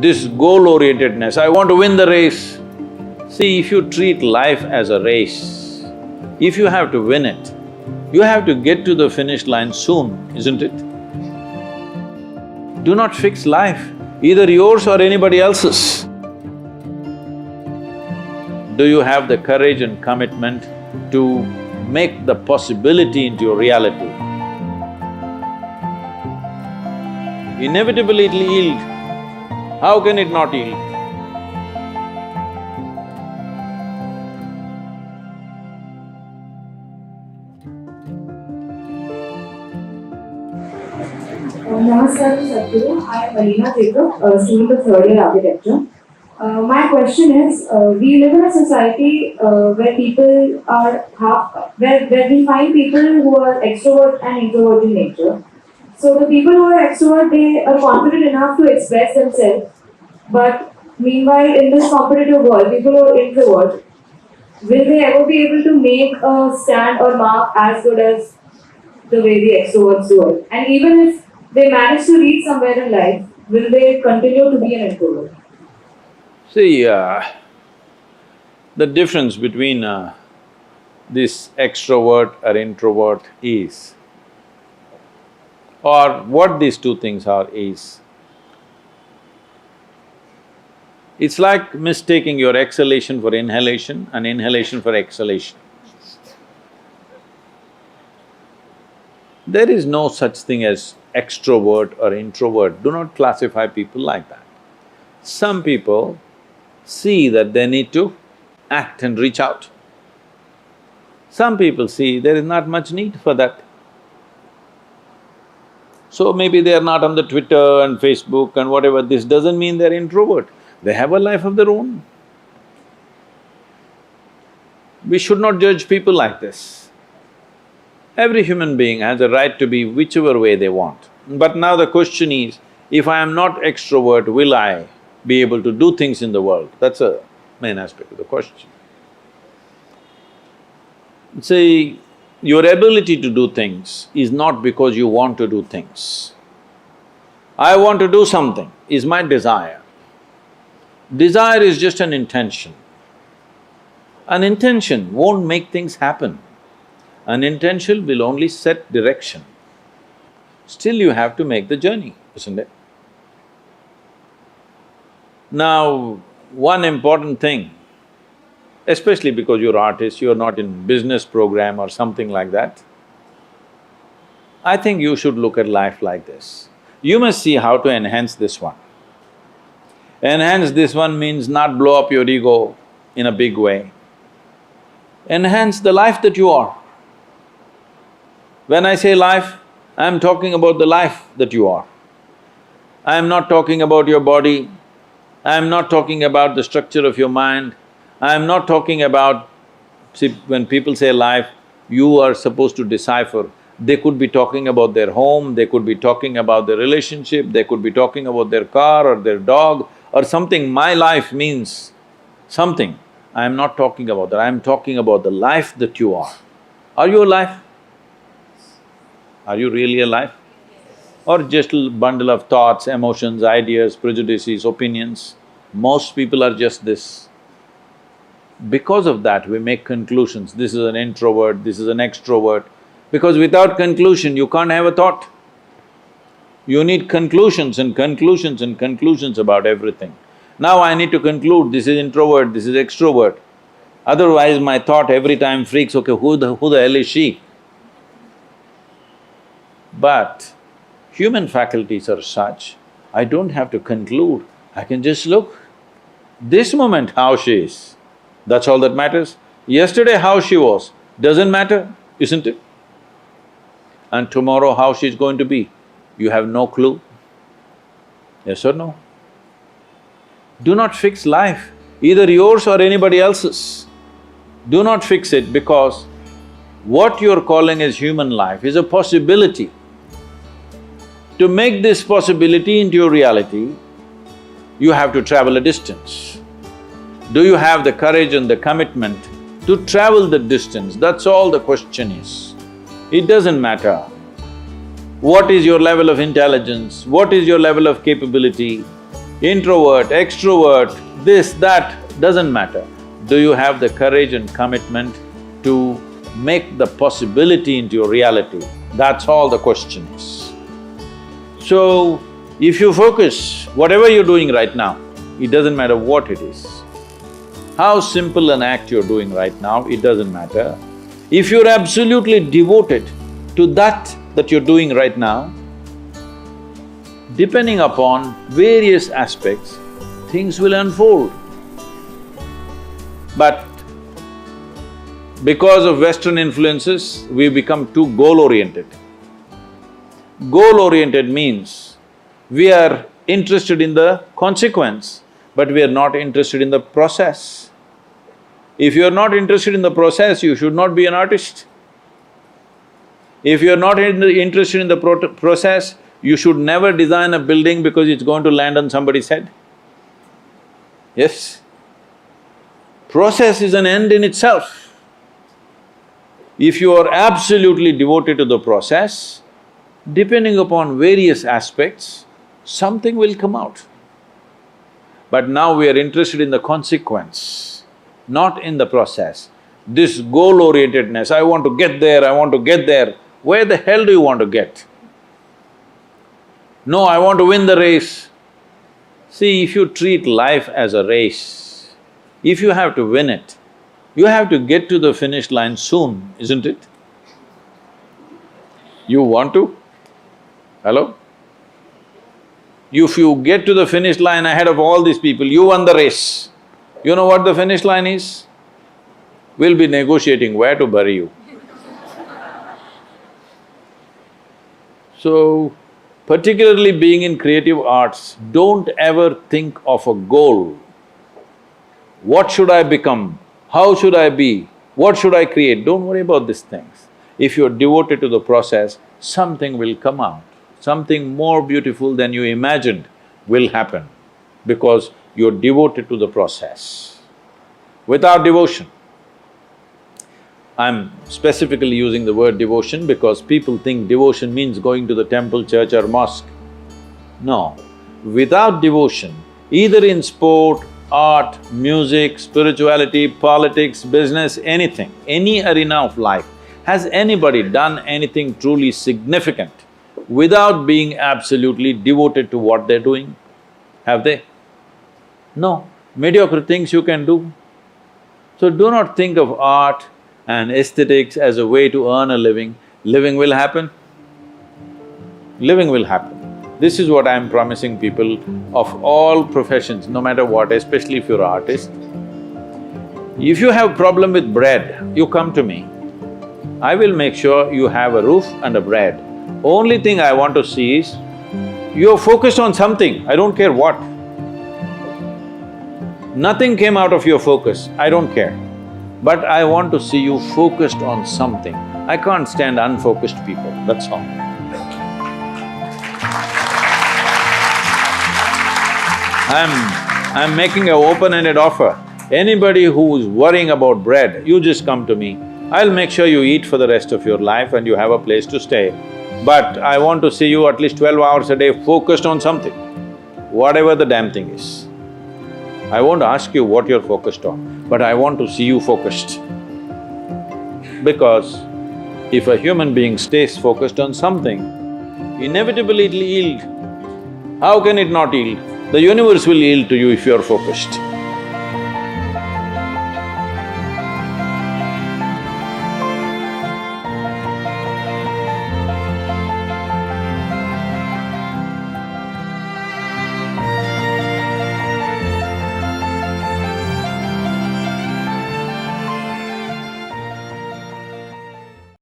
this goal-orientedness, I want to win the race. See, if you treat life as a race, if you have to win it, you have to get to the finish line soon, isn't it? Do not fix life, either yours or anybody else's. Do you have the courage and commitment to make the possibility into your reality? Inevitably it'll yield. How can it not yield? Namaskar, Sadhguru. I am Alina Jacob, a student of third year architecture. My question is, we live in a society where people are where we find people who are extrovert and introvert in nature. So the people who are extrovert, they are confident enough to express themselves. But meanwhile, in this competitive world, people who are introvert, will they ever be able to make a stand or mark as good as the way the extroverts do it? And even if they manage to reach somewhere in life, will they continue to be an introvert? See, the difference between this extrovert or introvert is, or what these two things are is, it's like mistaking your exhalation for inhalation and inhalation for exhalation. There is no such thing as extrovert or introvert. Do not classify people like that. Some people see that they need to act and reach out. Some people see there is not much need for that. So maybe they are not on the Twitter and Facebook and whatever, this doesn't mean they're introvert. They have a life of their own. We should not judge people like this. Every human being has a right to be whichever way they want. But now the question is, if I am not extrovert, will I be able to do things in the world? That's a main aspect of the question. See, your ability to do things is not because you want to do things. I want to do something is my desire. Desire is just an intention. An intention won't make things happen. An intention will only set direction. Still you have to make the journey, isn't it? Now, one important thing, especially because you're artist, you're not in business program or something like that, I think you should look at life like this. You must see how to enhance this one. Enhance this one means not blow up your ego in a big way. Enhance the life that you are. When I say life, I am talking about the life that you are. I am not talking about your body, I am not talking about the structure of your mind, I am not talking about… See, when people say life, you are supposed to decipher. They could be talking about their home, they could be talking about their relationship, they could be talking about their car or their dog or something. My life means something. I am not talking about that, I am talking about the life that you are. Are you alive? Are you really alive? Or just a bundle of thoughts, emotions, ideas, prejudices, opinions? Most people are just this. Because of that, we make conclusions, this is an introvert, this is an extrovert. Because without conclusion, you can't have a thought. You need conclusions and conclusions and conclusions about everything. Now I need to conclude, this is introvert, this is extrovert. Otherwise my thought every time freaks, okay, who the hell is she? But human faculties are such, I don't have to conclude, I can just look. This moment how she is, that's all that matters. Yesterday how she was, doesn't matter, isn't it? And tomorrow how she's going to be, you have no clue. Yes or no? Do not fix life, either yours or anybody else's. Do not fix it, because what you're calling as human life is a possibility. To make this possibility into your reality, you have to travel a distance. Do you have the courage and the commitment to travel the distance? That's all the question is. It doesn't matter what is your level of intelligence, what is your level of capability. introvert, extrovert, this, that, doesn't matter. Do you have the courage and commitment to make the possibility into your reality? That's all the question is. So, if you focus, whatever you're doing right now, it doesn't matter what it is. How simple an act you're doing right now, it doesn't matter. If you're absolutely devoted to that you're doing right now, depending upon various aspects, things will unfold. But because of Western influences, we become too goal-oriented. Goal-oriented means we are interested in the consequence, but we are not interested in the process. If you are not interested in the process, you should not be an artist. If you are not interested in the process, you should never design a building because it's going to land on somebody's head. Yes? Process is an end in itself. If you are absolutely devoted to the process, depending upon various aspects, something will come out. But now we are interested in the consequence, not in the process. This goal-orientedness, I want to get there, I want to get there. Where the hell do you want to get? No, I want to win the race. See, if you treat life as a race, if you have to win it, you have to get to the finish line soon, isn't it? You want to? Hello? If you get to the finish line ahead of all these people, you won the race. You know what the finish line is? We'll be negotiating where to bury you. So, particularly being in creative arts, don't ever think of a goal. What should I become? How should I be? What should I create? Don't worry about these things. If you're devoted to the process, something will come out. Something more beautiful than you imagined will happen because you're devoted to the process. Without devotion, I'm specifically using the word devotion because people think devotion means going to the temple, church or mosque. No, without devotion, either in sport, art, music, spirituality, politics, business, anything, any arena of life, has anybody done anything truly significant without being absolutely devoted to what they're doing? Have they? No, mediocre things you can do. So do not think of art and aesthetics as a way to earn a living. Living will happen. Living will happen. This is what I'm promising people of all professions, no matter what, especially if you're an artist. If you have problem with bread, you come to me. I will make sure you have a roof and a bread. Only thing I want to see is, you're focused on something, I don't care what. Nothing came out of your focus, I don't care. But I want to see you focused on something. I can't stand unfocused people, that's all. I'm making an open-ended offer. Anybody who is worrying about bread, you just come to me. I'll make sure you eat for the rest of your life and you have a place to stay. But I want to see you at least 12 hours a day focused on something, whatever the damn thing is. I won't ask you what you're focused on, but I want to see you focused. Because if a human being stays focused on something, inevitably it'll yield. How can it not yield? The universe will yield to you if you're focused.